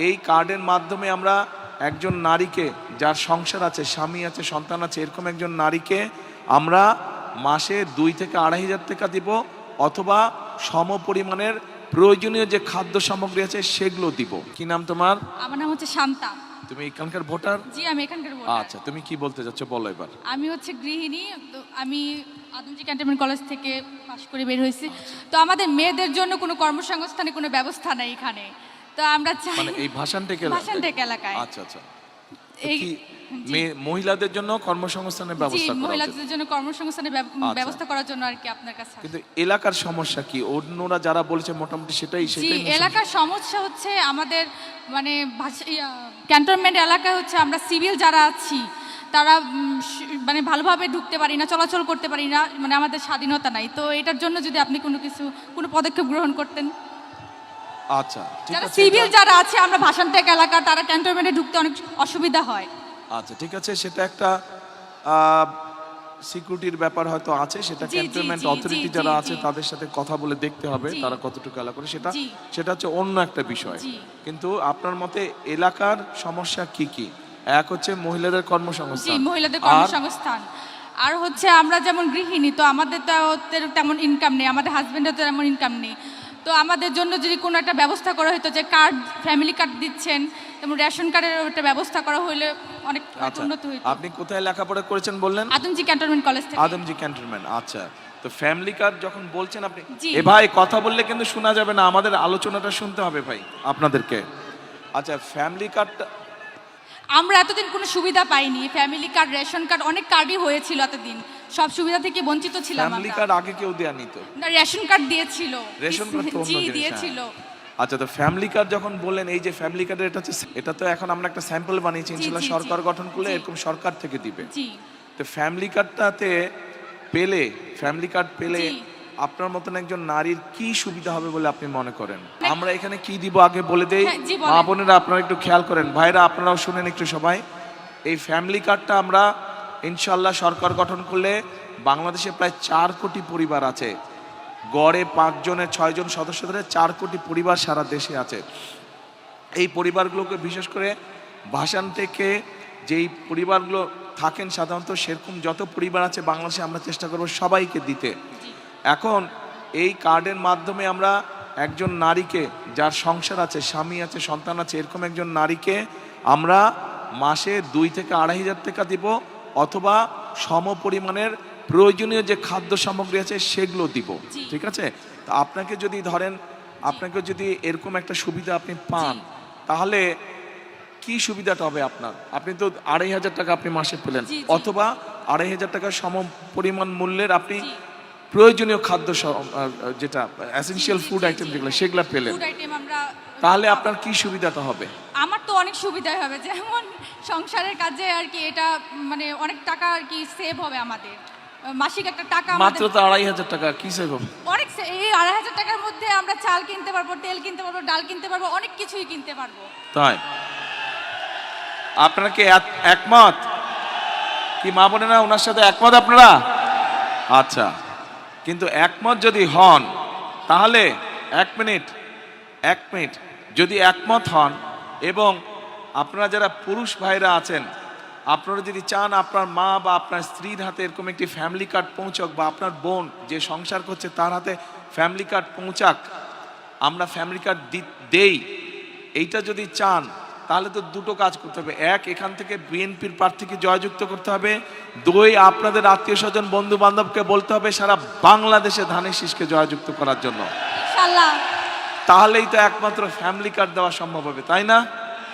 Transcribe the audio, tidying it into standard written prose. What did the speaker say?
এই কার্ডের মাধ্যমে আমরা একজন নারীকে, যার সংসার আছে, স্বামী আছে, সন্তান আছে, এরকম একজন নারীকে আমরা মাসে 2 থেকে 2.5 হাজার টাকা দিব, অথবা সম পরিমাণের প্রয়োজনীয় যে খাদ্য সামগ্রী আছে সেগুলো দিব। কি নাম তোমার? আমার নাম হচ্ছে শান্তা। তুমি এখানকার ভোটার? জি, আমি এখানকার ভোটার। আচ্ছা, তুমি কি বলতে যাচ্ছ বলো এবার। আমি হচ্ছে গৃহিণী। তো আমি আদমজি ক্যান্টনমেন্ট কলেজ থেকে পাশ করে বের হয়েছি। তো আমাদের মেয়েদের জন্য কোনো কর্মসংস্থানের কোনো ব্যবস্থা নেই এখানে। তো আমরা চাই মানে এই ভাষানটেক এলাকায়। আচ্ছা আচ্ছা। এই কি মহিলাদের জন্য কর্মসংস্থানের ব্যবস্থা করা? মহিলাদের জন্য কর্মসংস্থানের ব্যবস্থা করার জন্য আর কি আপনার কাছে। কিন্তু এলাকার সমস্যা কি? অন্যরা যারা বলেছে মোটামুটি সেটাই এলাকার সমস্যা হচ্ছে আমাদের মানে ক্যান্টনমেন্ট এলাকায় হচ্ছে আমরা সিভিল যারা আছি তারা মানে ভালোভাবে ঢুকতে পারি না, চলাচল করতে পারি না, মানে আমাদের স্বাধীনতা নাই। তো এটার জন্য যদি আপনি কোনো পদক্ষেপ গ্রহণ করতেন। আচ্ছা, ঠিক যারা আছে। সিভিল যারা আছে আমরা ভাষানটেক এলাকা, তারা ক্যান্টনমেন্টে ঢুকতে অনেক অসুবিধা হয়। আচ্ছা, ঠিক আছে, সেটা একটা সিকিউরিটির ব্যাপার হয়তো আছে, সেটা ক্যান্টনমেন্ট অথরিটি যারা আছে তাদের সাথে কথা বলে দেখতে হবে তারা কতটুকু এলাকা করে, সেটা হচ্ছে অন্য একটা বিষয়। কিন্তু আপনার মতে এলাকার সমস্যা কি কি? এক হচ্ছে মহিলাদের কর্মসংস্থান। মহিলাদের কর্মসংস্থান। আর হচ্ছে আমরা যেমন গৃহিণী, তো আমাদের তো তেমন ইনকাম নেই, আমাদের হাজবেন্ডের তো তেমন ইনকাম নেই। তো আমাদের জন্য যদি কোনো একটা ব্যবস্থা করা হতো, যে কার্ড, ফ্যামিলি কার্ড দিচ্ছেন, তেমন রেশন কার্ডের একটা ব্যবস্থা করা হলে অনেক উন্নত হতো। আপনি কোথায় লেখাপড়া করেছেন বললেন? আদমজি ক্যান্টনমেন্ট কলেজ থেকে। আদমজি ক্যান্টনমেন্ট, আচ্ছা। তো ফ্যামিলি কার্ড যখন বলছেন আপনি, ভাই কথা বললে কিন্তু শোনা যাবে না, আমাদের আলোচনাটা শুনতে হবে ভাই আপনাদেরকে। আচ্ছা, ফ্যামিলি কার্ডটা আমরা এতদিন কোনো সুবিধা পাইনি। ফ্যামিলি কার্ড, রেশন কার্ড, অনেক কার্ডই হয়েছিল এতদিন, সব সুবিধা থেকে বঞ্চিত ছিলাম। ফ্যামিলি কার্ড আগে কেউ দেয়নি তো? না, রেশন কার্ড দিয়েছিল। রেশন কার্ড তো অন্য জিনিস দিয়েছিল। আচ্ছা, তো ফ্যামিলি কার্ড যখন বললেন, এই যে ফ্যামিলি কার্ডের এটা তো এখন আমরা একটা স্যাম্পল বানিয়েছি, ইনশাআল্লাহ সরকার গঠন করলে এরকম সরকার থেকে দিবে। তো ফ্যামিলি কার্ডটাতে ফ্যামিলি কার্ড পেলে আপনার মতন একজন নারীর কি সুবিধা হবে বলে আপনি মনে করেন? আমরা এখানে কি দিব আগে বলে দেই, মা বোনেরা আপনারা একটু খেয়াল করেন, ভাইরা আপনারাও শুনেন একটু সবাই। এই ফ্যামিলি কার্ডটা আমরা ইনশাআল্লাহ সরকার গঠন করলে বাংলাদেশে প্রায় 4 কোটি পরিবার আছে, গড়ে 5 জনের 6 জন সদস্য ধরে 4 কোটি পরিবার সারা দেশে আছে। এই পরিবারগুলোকে বিশেষ করে ভাষান থেকে যেই পরিবারগুলো থাকেন সাধারণত, সেরকম যত পরিবার আছে বাংলাদেশে আমরা চেষ্টা করব সবাইকে দিতে। এখন এই কার্ডের মাধ্যমে আমরা একজন নারীকে, যার সংসার আছে, স্বামী আছে, সন্তান আছে, এরকম একজন নারীকে আমরা মাসে 2 থেকে 2.5 হাজার টাকা দিব, অথবা সম পরিমাণের প্রয়োজনীয় যে খাদ্য সামগ্রী আছে সেগুলো দিব। ঠিক আছে? তো আপনাকে যদি এরকম একটা সুবিধা আপনি পান, তাহলে কি সুবিধাটা হবে আপনার? আপনি তো 2.5 হাজার টাকা আপনি মাসে পেলেন, অথবা 2.5 হাজার টাকা সম পরিমাণ মূল্যের আপনি প্রয়োজনীয় খাদ্য, যেটা এসেনশিয়াল ফুড আইটেম যেগুলো, সেগুলো পেলেন। তাহলে আপনার কি সুবিধাটা হবে? আমার তো অনেক সুবিধাই হবে, যেমন সংসারের কাজে আর কি, এটা মানে অনেক টাকা আর কি সেভ হবে আমাদের। মাসিক একটা টাকা, মাত্র তো 2.5 হাজার টাকা, কি সেভ হবে? অনেক। এই 2.5 হাজার টাকার মধ্যে আমরা চাল কিনতে পারবো, তেল কিনতে পারবো, ডাল কিনতে পারবো, অনেক কিছুই কিনতে পারবো। তাই আপনারা কি একমত? কি মা বোনেরা ওনার সাথে একমত আপনারা? আচ্ছা, কিন্তু একমত যদি হন তাহলে এক মিনিট যদি একমত হন, এবং আপনারা যারা পুরুষ ভাইরা আছেন, আপনারা যদি চান আপনার মা বা আপনার স্ত্রীর হাতে এরকম একটি ফ্যামিলি কার্ড পৌঁছক, বা আপনার বোন যে সংসার করছে তার হাতে ফ্যামিলি কার্ড পৌঁছাক, আমরা ফ্যামিলি কার্ড দেই, এইটা যদি চান তাহলে তো দুটো কাজ করতে হবে। এক, এখান থেকে বিএনপির প্রার্থীকে জয়যুক্ত করতে হবে। 2, আপনাদের আত্মীয় স্বজন বন্ধু বান্ধবকে বলতে হবে সারা বাংলাদেশে ধানের শীষকে জয়যুক্ত করার জন্য। ইনশাআল্লাহ। তাহলেই তো একমাত্র ফ্যামিলি কার্ড দেওয়া সম্ভব হবে, তাই না?